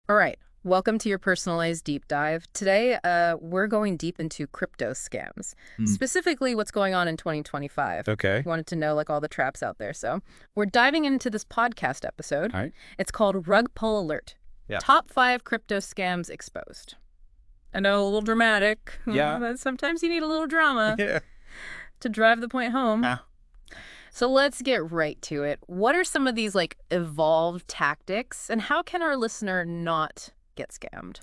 All right. Welcome to your personalized deep dive. Today, we're going deep into crypto scams, Mm. specifically what's going on in 2025. Okay. You wanted to know like all the traps out there. So we're diving into this podcast episode. All right. It's called Rug Pull Alert. Yeah. Top 5 crypto scams exposed. I know, a little dramatic. Yeah. But sometimes you need a little drama Yeah. to drive the point home. Ah. So let's get right to it. What are some of these like evolved tactics, and how can our listener not get scammed?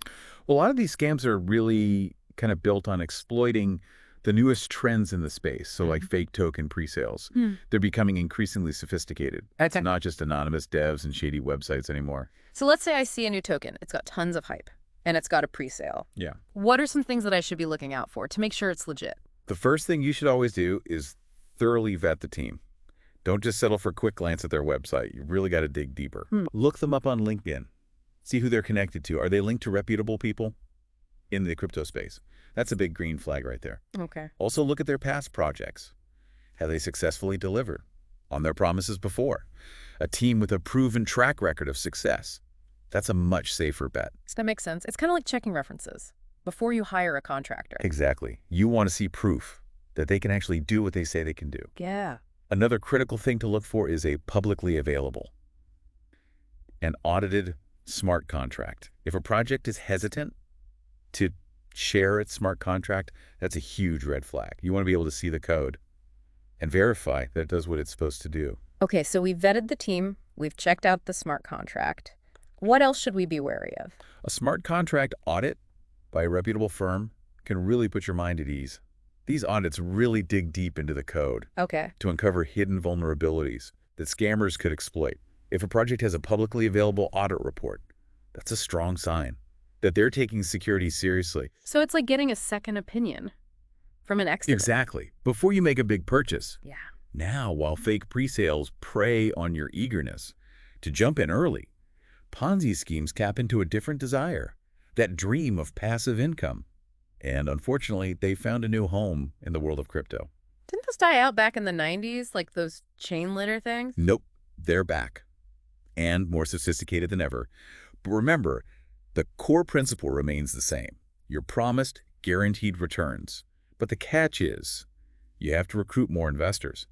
Well, a lot of these scams are really kind of built on exploiting the newest trends in the space. So like fake token pre-sales. They're becoming increasingly sophisticated. It's Okay. not just anonymous devs and shady websites anymore. So let's say I see a new token. It's got tons of hype, and it's got a pre-sale. Yeah. What are some things that I should be looking out for to make sure it's legit? The first thing you should always do is thoroughly vet the team. Don't just settle for a quick glance at their website. You really got to dig deeper. Look them up on LinkedIn. See who they're connected to. Are they linked to reputable people in the crypto space? That's a big green flag right there. Okay. Also look at their past projects. Have they successfully delivered on their promises before? A team with a proven track record of success. That's a much safer bet. So that makes sense. It's kind of like checking references before you hire a contractor. Exactly. You want to see proof that they can actually do what they say they can do. Yeah. Another critical thing to look for is a publicly available and audited smart contract. If a project is hesitant to share its smart contract, that's a huge red flag. You want to be able to see the code and verify that it does what it's supposed to do. Okay, so we've vetted the team. We've checked out the smart contract. What else should we be wary of? A smart contract audit by a reputable firm can really put your mind at ease. These audits really dig deep into the code Okay. to uncover hidden vulnerabilities that scammers could exploit. If a project has a publicly available audit report, that's a strong sign that they're taking security seriously. So it's like getting a second opinion from an expert. Exactly. Before you make a big purchase. Yeah. Now, while fake pre-sales prey on your eagerness to jump in early, Ponzi schemes tap into a different desire, that dream of passive income. And unfortunately, they found a new home in the world of crypto. Didn't this die out back in the 90s, like those chain letter things? Nope, they're back and more sophisticated than ever. But remember, the core principle remains the same. You're promised guaranteed returns. But the catch is you have to recruit more investors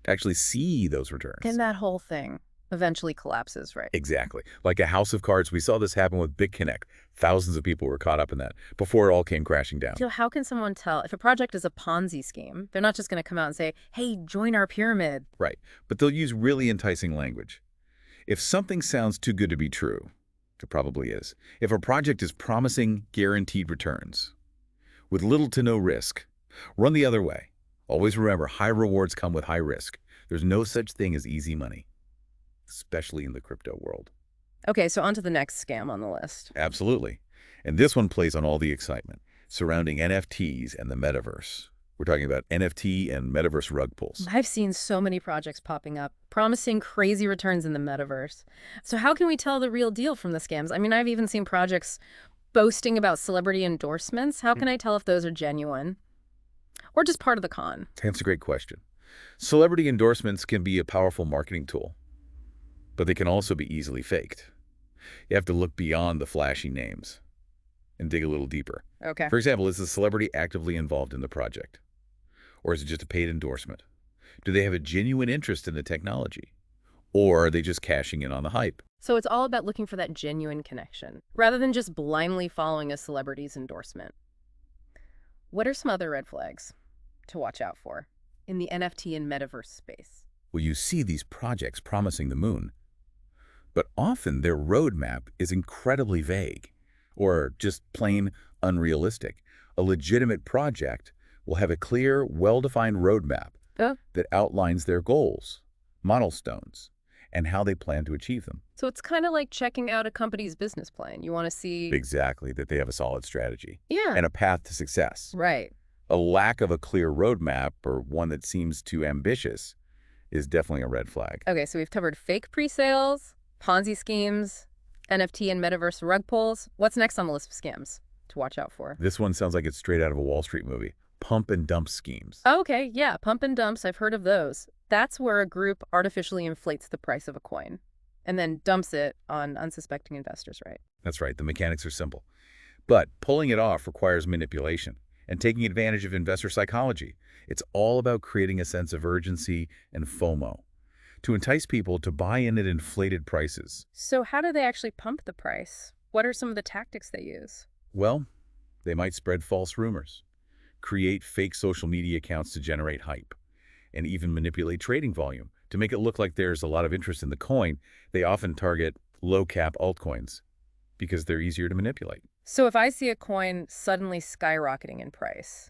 to actually see those returns. And that whole thing eventually collapses, right? Exactly. Like a house of cards. We saw this happen with BitConnect. Thousands of people were caught up in that before it all came crashing down. So how can someone tell if a project is a Ponzi scheme? They're not just going to come out and say, hey, join our pyramid. Right. But they'll use really enticing language. If something sounds too good to be true, it probably is. If a project is promising guaranteed returns with little to no risk, run the other way. Always remember, high rewards come with high risk. There's no such thing as easy money, especially in the crypto world. Okay, so on to the next scam on the list. Absolutely. And this one plays on all the excitement surrounding NFTs and the metaverse. We're talking about NFT and metaverse rug pulls. I've seen so many projects popping up, promising crazy returns in the metaverse. So how can we tell the real deal from the scams? I mean, I've even seen projects boasting about celebrity endorsements. How can I tell if those are genuine or just part of the con? That's a great question. Celebrity endorsements can be a powerful marketing tool, but they can also be easily faked. You have to look beyond the flashy names and dig a little deeper. Okay. For example, is the celebrity actively involved in the project? Or is it just a paid endorsement? Do they have a genuine interest in the technology? Or are they just cashing in on the hype? So it's all about looking for that genuine connection, rather than just blindly following a celebrity's endorsement. What are some other red flags to watch out for in the NFT and metaverse space? Well, you see these projects promising the moon, but often their roadmap is incredibly vague or just plain unrealistic. A legitimate project will have a clear, well-defined roadmap that outlines their goals, milestones, and how they plan to achieve them. So it's kind of like checking out a company's business plan. You want to see... Exactly, that they have a solid strategy Yeah. and a path to success. Right. A lack of a clear roadmap or one that seems too ambitious is definitely a red flag. Okay, so we've covered fake pre-sales, Ponzi schemes, NFT and metaverse rug pulls. What's next on the list of scams to watch out for? This one sounds like it's straight out of a Wall Street movie. Pump and dump schemes. Okay, yeah, pump and dumps. I've heard of those. That's where a group artificially inflates the price of a coin and then dumps it on unsuspecting investors, right? That's right, the mechanics are simple. But pulling it off requires manipulation and taking advantage of investor psychology. It's all about creating a sense of urgency and FOMO to entice people to buy in at inflated prices. So how do they actually pump the price? What are some of the tactics they use? Well, they might spread false rumors, create fake social media accounts to generate hype, and even manipulate trading volume. To make it look like there's a lot of interest in the coin, they often target low-cap altcoins because they're easier to manipulate. So if I see a coin suddenly skyrocketing in price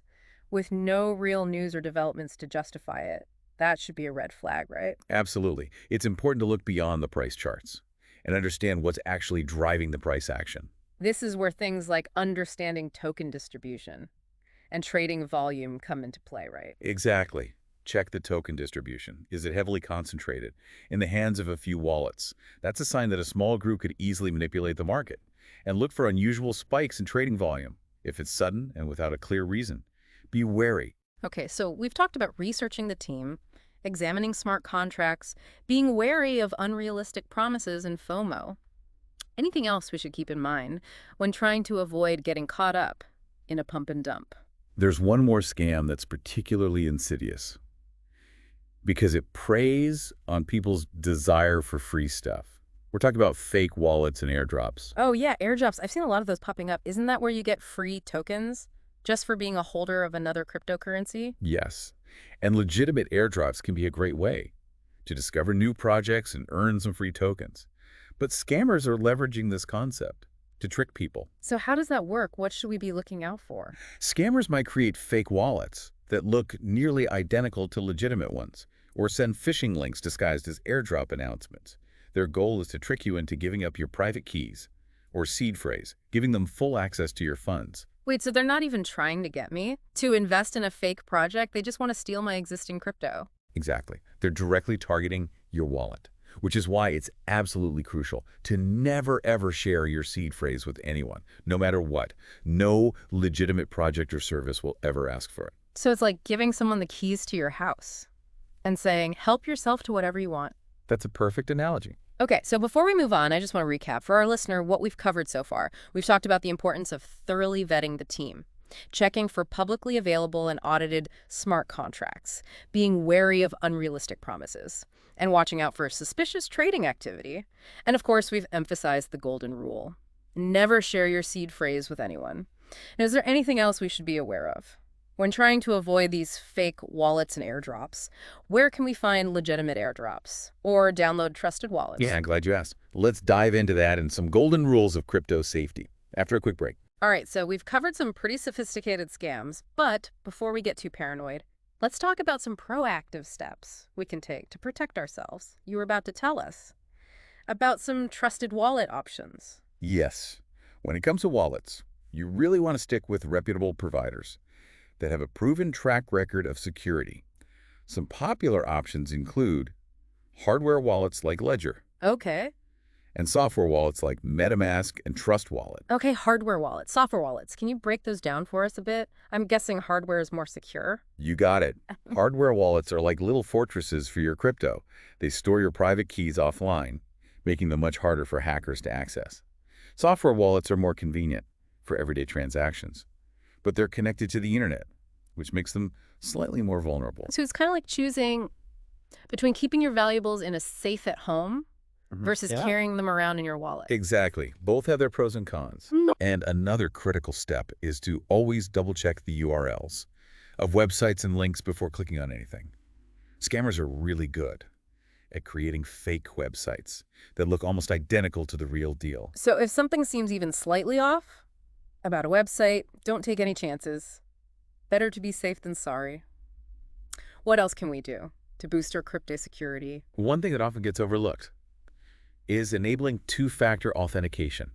with no real news or developments to justify it, that should be a red flag, right? Absolutely. It's important to look beyond the price charts and understand what's actually driving the price action. This is where things like understanding token distribution and trading volume come into play, right? Exactly. Check the token distribution. Is it heavily concentrated in the hands of a few wallets? That's a sign that a small group could easily manipulate the market. And look for unusual spikes in trading volume. If it's sudden and without a clear reason, be wary. Okay, so we've talked about researching the team, examining smart contracts, being wary of unrealistic promises and FOMO. Anything else we should keep in mind when trying to avoid getting caught up in a pump and dump? There's one more scam that's particularly insidious because it preys on people's desire for free stuff. We're talking about fake wallets and airdrops. Oh yeah, airdrops. I've seen a lot of those popping up. Isn't that where you get free tokens just for being a holder of another cryptocurrency? Yes, and legitimate airdrops can be a great way to discover new projects and earn some free tokens. But scammers are leveraging this concept to trick people. So how does that work? What should we be looking out for? Scammers might create fake wallets that look nearly identical to legitimate ones, or send phishing links disguised as airdrop announcements. Their goal is to trick you into giving up your private keys or seed phrase, giving them full access to your funds. Wait, so they're not even trying to get me to invest in a fake project? They just want to steal my existing crypto. Exactly. They're directly targeting your wallet, which is why it's absolutely crucial to never ever share your seed phrase with anyone, no matter what. No legitimate project or service will ever ask for it. So it's like giving someone the keys to your house and saying, help yourself to whatever you want. That's a perfect analogy. Okay, so before we move on, I just want to recap for our listener what we've covered so far. We've talked about the importance of thoroughly vetting the team, checking for publicly available and audited smart contracts, being wary of unrealistic promises, and watching out for suspicious trading activity. And of course, we've emphasized the golden rule. Never share your seed phrase with anyone. Now, is there anything else we should be aware of? When trying to avoid these fake wallets and airdrops, where can we find legitimate airdrops or download trusted wallets? Yeah, I'm glad you asked. Let's dive into that and some golden rules of crypto safety after a quick break. All right, so we've covered some pretty sophisticated scams, but before we get too paranoid, let's talk about some proactive steps we can take to protect ourselves. You were about to tell us about some trusted wallet options. Yes, when it comes to wallets, you really want to stick with reputable providers that have a proven track record of security. Some popular options include hardware wallets like Ledger Okay. and software wallets like MetaMask and Trust Wallet. Okay, hardware wallets, software wallets. Can you break those down for us a bit? I'm guessing hardware is more secure. You got it. Hardware wallets are like little fortresses for your crypto. They store your private keys offline, making them much harder for hackers to access. Software wallets are more convenient for everyday transactions, but they're connected to the internet, which makes them slightly more vulnerable. So it's kind of like choosing between keeping your valuables in a safe at home versus Yeah. carrying them around in your wallet. Exactly. Both have their pros and cons. And another critical step is to always double-check the URLs of websites and links before clicking on anything. Scammers are really good at creating fake websites that look almost identical to the real deal. So if something seems even slightly off about a website, don't take any chances. Better to be safe than sorry. What else can we do to boost our crypto security? One thing that often gets overlooked is enabling two-factor authentication,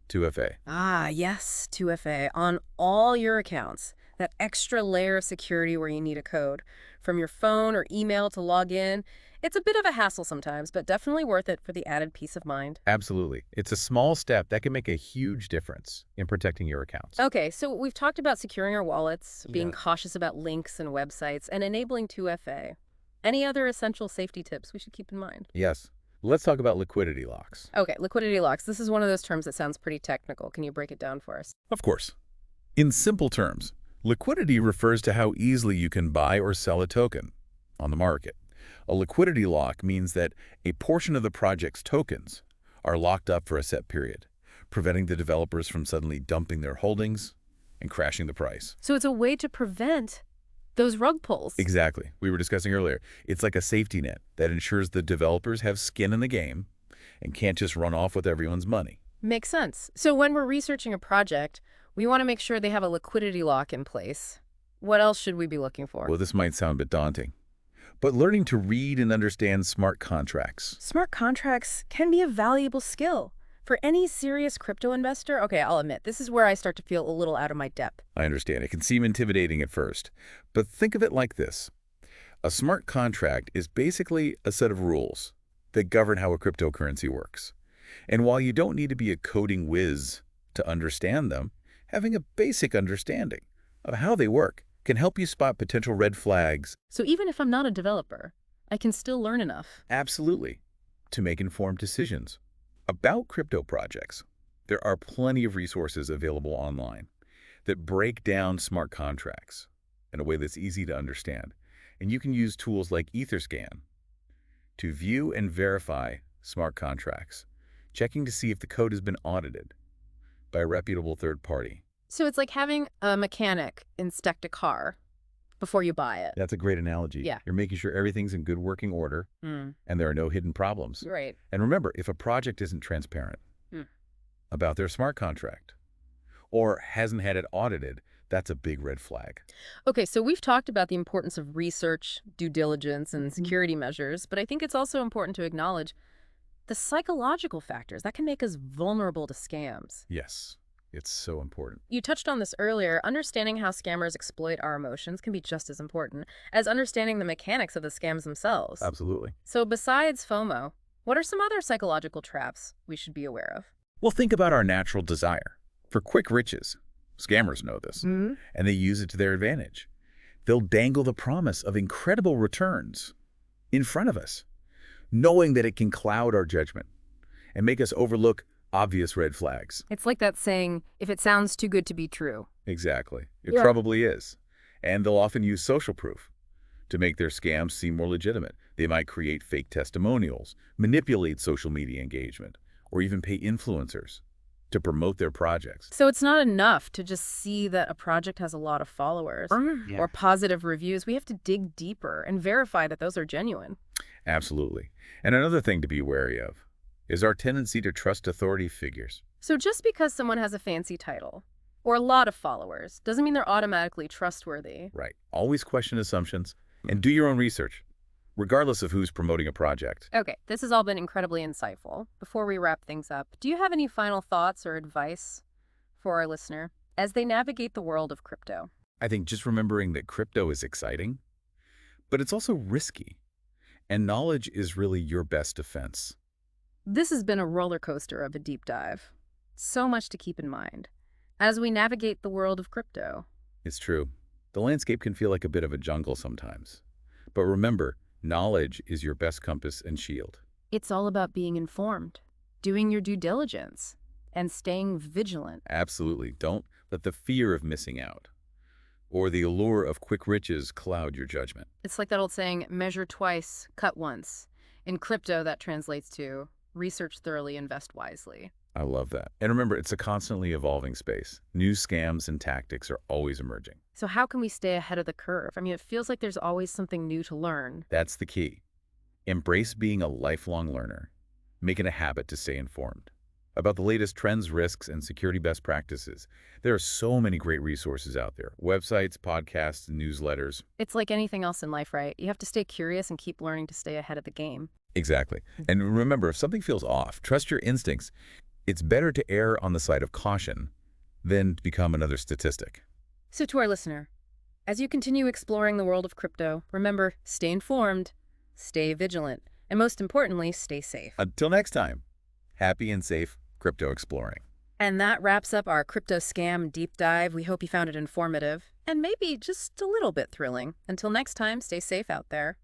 2FA. Ah, yes, 2FA on all your accounts. That extra layer of security where you need a code from your phone or email to log in. It's a bit of a hassle sometimes, but definitely worth it for the added peace of mind. Absolutely. It's a small step that can make a huge difference in protecting your accounts. Okay, so we've talked about securing our wallets, being Yeah. cautious about links and websites, and enabling 2FA. Any other essential safety tips we should keep in mind? Yes. Let's talk about liquidity locks. Okay, liquidity locks. This is one of those terms that sounds pretty technical. Can you break it down for us? Of course. In simple terms, liquidity refers to how easily you can buy or sell a token on the market. A liquidity lock means that a portion of the project's tokens are locked up for a set period, preventing the developers from suddenly dumping their holdings and crashing the price. So it's a way to prevent those rug pulls. Exactly. We were discussing earlier. It's like a safety net that ensures the developers have skin in the game and can't just run off with everyone's money. Makes sense. So when we're researching a project, we want to make sure they have a liquidity lock in place. What else should we be looking for? Well, this might sound a bit daunting, but learning to read and understand smart contracts. Smart contracts can be a valuable skill. For any serious crypto investor, okay, I'll admit, this is where I start to feel a little out of my depth. I understand. It can seem intimidating at first, but think of it like this. A smart contract is basically a set of rules that govern how a cryptocurrency works. And while you don't need to be a coding whiz to understand them, having a basic understanding of how they work can help you spot potential red flags. So even if I'm not a developer, I can still learn enough. Absolutely, to make informed decisions. About crypto projects, there are plenty of resources available online that break down smart contracts in a way that's easy to understand. And you can use tools like Etherscan to view and verify smart contracts, checking to see if the code has been audited by a reputable third party. So it's like having a mechanic inspect a car before you buy it. That's a great analogy. Yeah. You're making sure everything's in good working order and there are no hidden problems. Right. And remember, if a project isn't transparent about their smart contract or hasn't had it audited, that's a big red flag. Okay, so we've talked about the importance of research, due diligence, and security measures, but I think it's also important to acknowledge the psychological factors that can make us vulnerable to scams. Yes, it's so important. You touched on this earlier. Understanding how scammers exploit our emotions can be just as important as understanding the mechanics of the scams themselves. Absolutely. So besides FOMO, what are some other psychological traps we should be aware of? Well, think about our natural desire for quick riches. Scammers know this, and they use it to their advantage. They'll dangle the promise of incredible returns in front of us, knowing that it can cloud our judgment and make us overlook obvious red flags. It's like that saying, if it sounds too good to be true. Exactly. It probably is. And they'll often use social proof to make their scams seem more legitimate. They might create fake testimonials, manipulate social media engagement, or even pay influencers to promote their projects. So it's not enough to just see that a project has a lot of followers or positive reviews. We have to dig deeper and verify that those are genuine. Absolutely. And another thing to be wary of is our tendency to trust authority figures. So just because someone has a fancy title or a lot of followers doesn't mean they're automatically trustworthy. Right. Always question assumptions and do your own research, regardless of who's promoting a project. Okay, this has all been incredibly insightful. Before we wrap things up, do you have any final thoughts or advice for our listener as they navigate the world of crypto? I think just remembering that crypto is exciting, but it's also risky, and knowledge is really your best defense. This has been a roller coaster of a deep dive. So much to keep in mind as we navigate the world of crypto. It's true. The landscape can feel like a bit of a jungle sometimes. But remember, knowledge is your best compass and shield. It's all about being informed, doing your due diligence, and staying vigilant. Absolutely. Don't let the fear of missing out or the allure of quick riches cloud your judgment. It's like that old saying, measure twice, cut once. In crypto, that translates to research thoroughly, invest wisely. I love that. And remember, it's a constantly evolving space. New scams and tactics are always emerging. So how can we stay ahead of the curve? I mean, it feels like there's always something new to learn. That's the key. Embrace being a lifelong learner. Make it a habit to stay informed about the latest trends, risks, and security best practices. There are so many great resources out there. Websites, podcasts, and newsletters. It's like anything else in life, right? You have to stay curious and keep learning to stay ahead of the game. Exactly. And remember, if something feels off, trust your instincts. It's better to err on the side of caution than to become another statistic. So to our listener, as you continue exploring the world of crypto, remember, stay informed, stay vigilant, and most importantly, stay safe. Until next time, happy and safe crypto exploring. And that wraps up our crypto scam deep dive. We hope you found it informative and maybe just a little bit thrilling. Until next time, stay safe out there.